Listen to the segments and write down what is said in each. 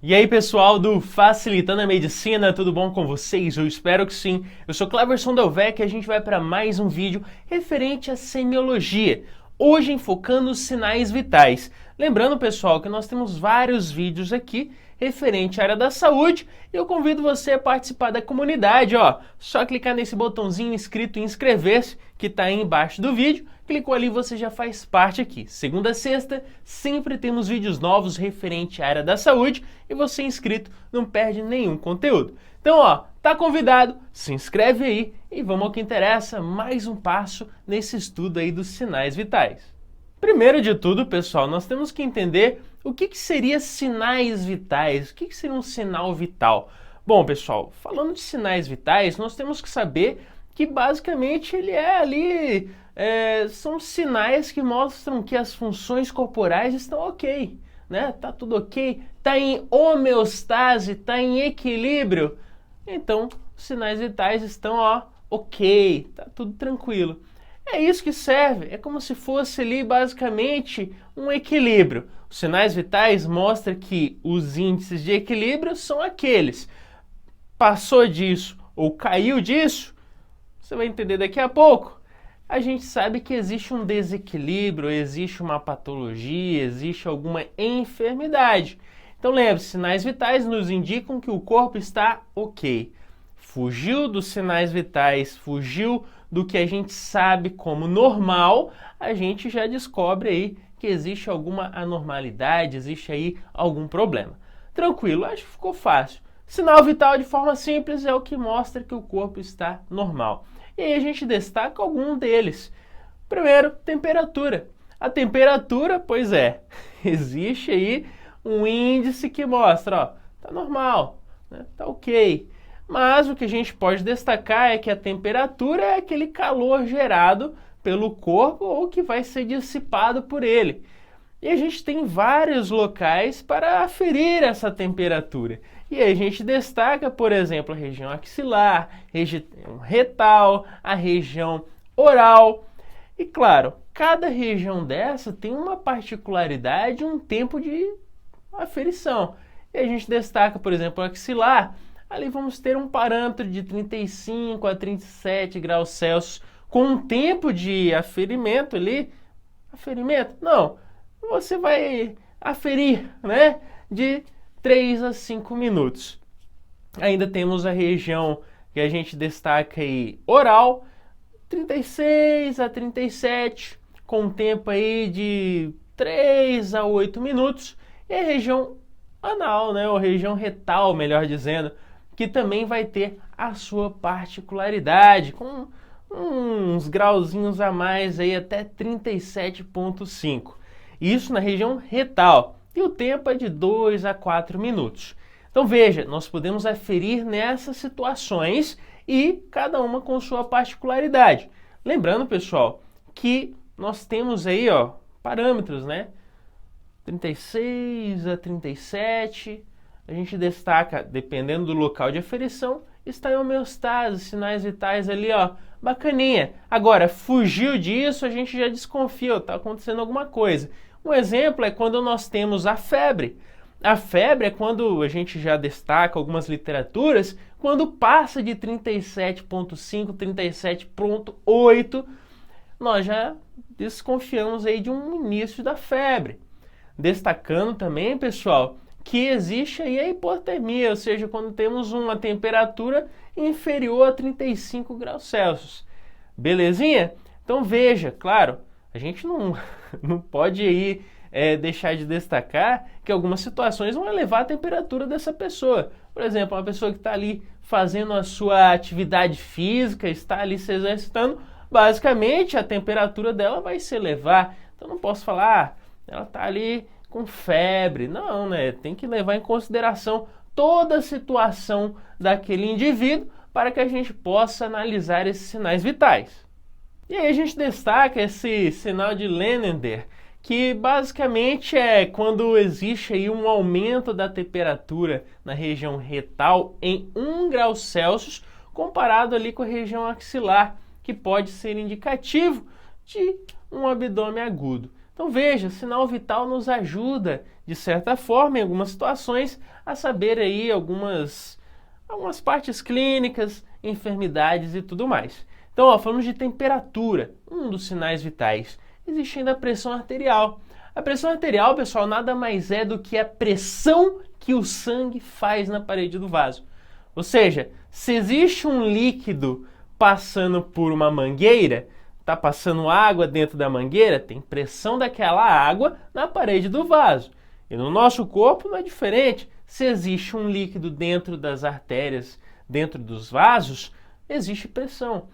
E aí pessoal do Facilitando a Medicina, tudo bom com vocês? Eu espero que sim. Eu sou Cleverson Delvec e a gente vai para mais um vídeo referente à semiologia. Hoje enfocando os sinais vitais. Lembrando pessoal que nós temos vários vídeos aqui referente à área da saúde e eu convido você a participar da comunidade, ó. Só clicar nesse botãozinho escrito inscrever-se que está aí embaixo do vídeo. Clicou ali, você já faz parte aqui. Segunda a sexta, sempre temos vídeos novos referente à área da saúde e você inscrito não perde nenhum conteúdo. Então, ó, tá convidado, se inscreve aí e vamos ao que interessa, mais um passo nesse estudo aí dos sinais vitais. Primeiro de tudo, pessoal, nós temos que entender o que seria sinais vitais, o que seria um sinal vital. Bom, pessoal, falando de sinais vitais, nós temos que saber que basicamente ele é ali, são sinais que mostram que as funções corporais estão ok, né? Tá tudo ok, tá em homeostase, tá em equilíbrio. Então, os sinais vitais estão, ó, ok, tá tudo tranquilo. É isso que serve, é como se fosse ali basicamente um equilíbrio. Os sinais vitais mostram que os índices de equilíbrio são aqueles. Passou disso ou caiu disso, você vai entender daqui a pouco. A gente sabe que existe um desequilíbrio, existe uma patologia, existe alguma enfermidade. Então lembre-se, sinais vitais nos indicam que o corpo está ok. Fugiu dos sinais vitais, fugiu do que a gente sabe como normal, a gente já descobre aí que existe alguma anormalidade, existe aí algum problema. Tranquilo, acho que ficou fácil. Sinal vital de forma simples é o que mostra que o corpo está normal. E aí a gente destaca algum deles. Primeiro, temperatura. A temperatura, pois é, existe aí um índice que mostra, ó, tá normal, né? Tá ok. Mas o que a gente pode destacar é que a temperatura é aquele calor gerado pelo corpo ou que vai ser dissipado por ele. E a gente tem vários locais para aferir essa temperatura. E aí a gente destaca, por exemplo, a região axilar, região retal, a região oral. E claro, cada região dessa tem uma particularidade, um tempo de aferição. E a gente destaca, por exemplo, o axilar. Ali vamos ter um parâmetro de 35 a 37 graus Celsius com um tempo de aferimento ali. Aferimento? Não. Você vai aferir, né? De 3 a 5 minutos. Ainda temos a região que a gente destaca aí, oral, 36 a 37, com um tempo aí de 3 a 8 minutos. E a região anal, né? Ou região retal, melhor dizendo, que também vai ter a sua particularidade, com uns grauzinhos a mais aí, até 37,5. Isso na região retal. E o tempo é de 2 a 4 minutos. Então veja, nós podemos aferir nessas situações e cada uma com sua particularidade. Lembrando, pessoal, que nós temos aí, ó, parâmetros, né? 36 a 37. A gente destaca, dependendo do local de aferição, está em homeostase, sinais vitais ali, ó, bacaninha. Agora, fugiu disso, a gente já desconfia, está acontecendo alguma coisa. Um exemplo é quando nós temos a febre. A febre é quando a gente já destaca algumas literaturas, quando passa de 37,5, 37,8, nós já desconfiamos aí de um início da febre. Destacando também, pessoal, que existe aí a hipotermia, ou seja, quando temos uma temperatura inferior a 35 graus Celsius. Belezinha? Então veja, claro, a gente não pode aí, deixar de destacar que algumas situações vão elevar a temperatura dessa pessoa. Por exemplo, uma pessoa que está ali fazendo a sua atividade física, está ali se exercitando, basicamente a temperatura dela vai se elevar. Então não posso falar, ela está ali com febre. Não, né? Tem que levar em consideração toda a situação daquele indivíduo para que a gente possa analisar esses sinais vitais. E aí a gente destaca esse sinal de Lennender, que basicamente é quando existe aí um aumento da temperatura na região retal em 1 grau Celsius, comparado ali com a região axilar, que pode ser indicativo de um abdômen agudo. Então veja, sinal vital nos ajuda, de certa forma, em algumas situações, a saber aí algumas partes clínicas, enfermidades e tudo mais. Então, ó, falamos de temperatura, um dos sinais vitais. Existe ainda a pressão arterial. A pressão arterial, pessoal, nada mais é do que a pressão que o sangue faz na parede do vaso. Ou seja, se existe um líquido passando por uma mangueira, está passando água dentro da mangueira, tem pressão daquela água na parede do vaso. E no nosso corpo não é diferente. Se existe um líquido dentro das artérias, dentro dos vasos, existe pressão.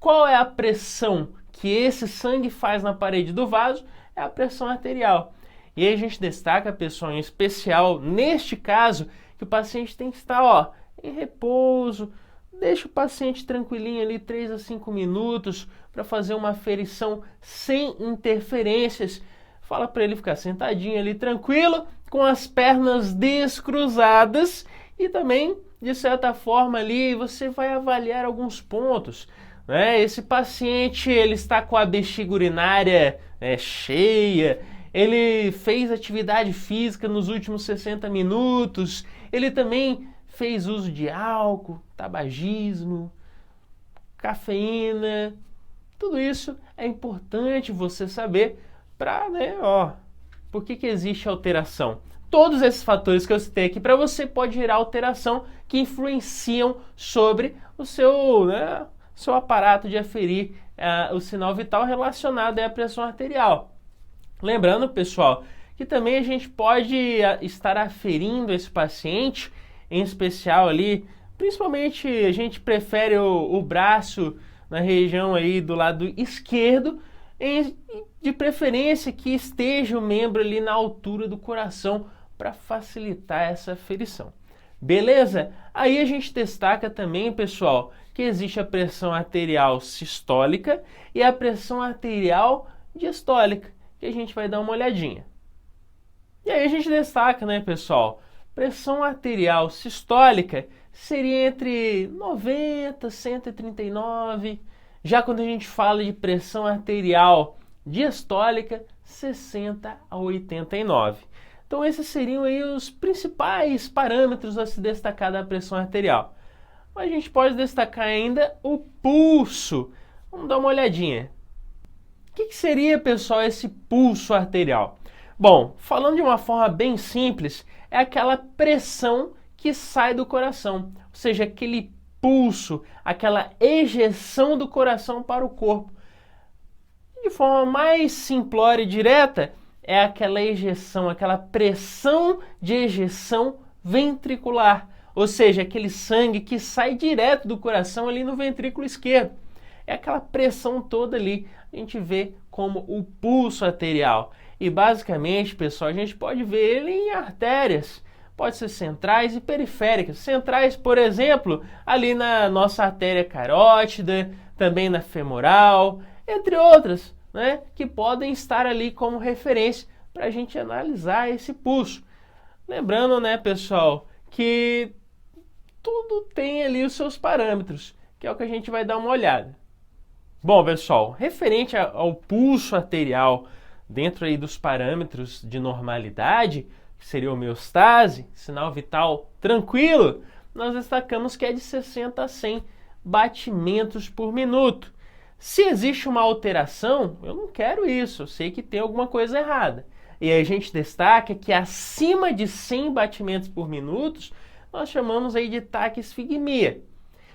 Qual é a pressão que esse sangue faz na parede do vaso? É a pressão arterial. E aí a gente destaca, pessoal, em especial, neste caso, que o paciente tem que estar, ó, em repouso. Deixa o paciente tranquilinho ali 3 a 5 minutos para fazer uma aferição sem interferências. Fala para ele ficar sentadinho ali tranquilo, com as pernas descruzadas e também, de certa forma ali, você vai avaliar alguns pontos. Esse paciente ele está com a bexiga urinária cheia, ele fez atividade física nos últimos 60 minutos, ele também fez uso de álcool, tabagismo, cafeína. Tudo isso é importante você saber para, por que existe alteração. Todos esses fatores que eu citei aqui para você pode gerar alteração que influenciam sobre o seu aparato de aferir o sinal vital relacionado à pressão arterial. Lembrando, pessoal, que também a gente pode estar aferindo esse paciente, em especial ali, principalmente a gente prefere o braço na região aí do lado esquerdo, de preferência que esteja o membro ali na altura do coração para facilitar essa aferição. Beleza? Aí a gente destaca também, pessoal, que existe a pressão arterial sistólica e a pressão arterial diastólica, que a gente vai dar uma olhadinha. E aí a gente destaca, pessoal, pressão arterial sistólica seria entre 90 e 139, já quando a gente fala de pressão arterial diastólica, 60 a 89. Então esses seriam aí os principais parâmetros a se destacar da pressão arterial. Mas a gente pode destacar ainda o pulso. Vamos dar uma olhadinha. O que seria, pessoal, esse pulso arterial? Bom, falando de uma forma bem simples, é aquela pressão que sai do coração, ou seja, aquele pulso, aquela ejeção do coração para o corpo. De forma mais simplória e direta, é aquela ejeção, aquela pressão de ejeção ventricular, ou seja, aquele sangue que sai direto do coração ali no ventrículo esquerdo. É aquela pressão toda ali, a gente vê como o pulso arterial. E basicamente, pessoal, a gente pode ver ele em artérias. Pode ser centrais e periféricas. Centrais, por exemplo, ali na nossa artéria carótida, também na femoral, entre outras, que podem estar ali como referência para a gente analisar esse pulso. Lembrando, pessoal, que tudo tem ali os seus parâmetros, que é o que a gente vai dar uma olhada. Bom, pessoal, referente ao pulso arterial, dentro aí dos parâmetros de normalidade, que seria a homeostase, sinal vital tranquilo, nós destacamos que é de 60 a 100 batimentos por minuto. Se existe uma alteração, eu não quero isso, eu sei que tem alguma coisa errada. E aí a gente destaca que acima de 100 batimentos por minuto, nós chamamos aí de taquisfigmia.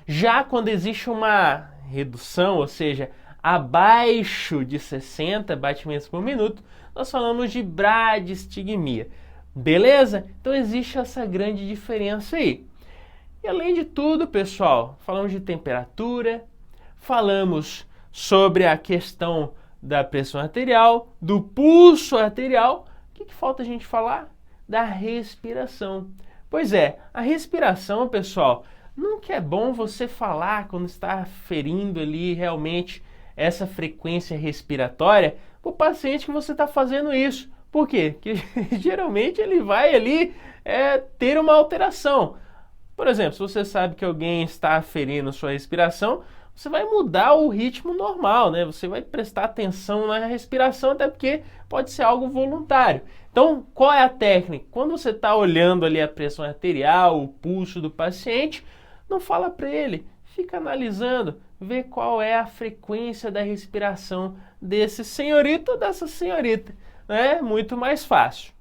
Já quando existe uma redução, ou seja, abaixo de 60 batimentos por minuto, nós falamos de bradistigmia. Beleza? Então existe essa grande diferença aí. E além de tudo, pessoal, falamos de temperatura, falamos sobre a questão da pressão arterial, do pulso arterial. O que falta a gente falar? Da respiração. Pois é, a respiração, pessoal, nunca é bom você falar quando está ferindo ali realmente essa frequência respiratória para o paciente que você está fazendo isso. Por quê? Porque geralmente ele vai ali ter uma alteração. Por exemplo, se você sabe que alguém está aferindo sua respiração, você vai mudar o ritmo normal, né? Você vai prestar atenção na respiração, até porque pode ser algo voluntário. Então, qual é a técnica? Quando você está olhando ali a pressão arterial, o pulso do paciente, não fala para ele, fica analisando, vê qual é a frequência da respiração desse senhorito ou dessa senhorita. É muito mais fácil.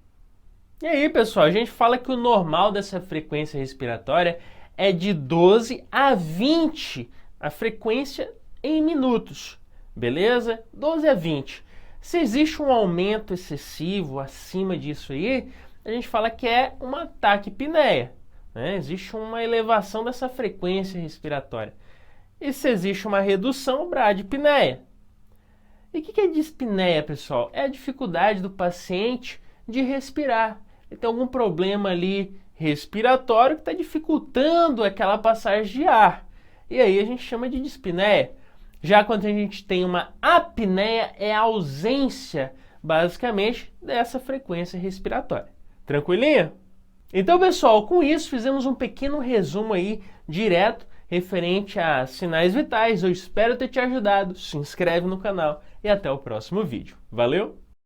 E aí, pessoal, a gente fala que o normal dessa frequência respiratória é de 12 a 20, a frequência em minutos, beleza? 12 a 20. Se existe um aumento excessivo acima disso aí, a gente fala que é uma taquipneia, né? Existe uma elevação dessa frequência respiratória. E se existe uma redução, bradipneia. E o que é dispneia, pessoal? É a dificuldade do paciente de respirar. Ele tem algum problema ali respiratório que está dificultando aquela passagem de ar. E aí a gente chama de dispneia. Já quando a gente tem uma apneia, é a ausência, basicamente, dessa frequência respiratória. Tranquilinho? Então, pessoal, com isso fizemos um pequeno resumo aí, direto, referente a sinais vitais. Eu espero ter te ajudado. Se inscreve no canal e até o próximo vídeo. Valeu!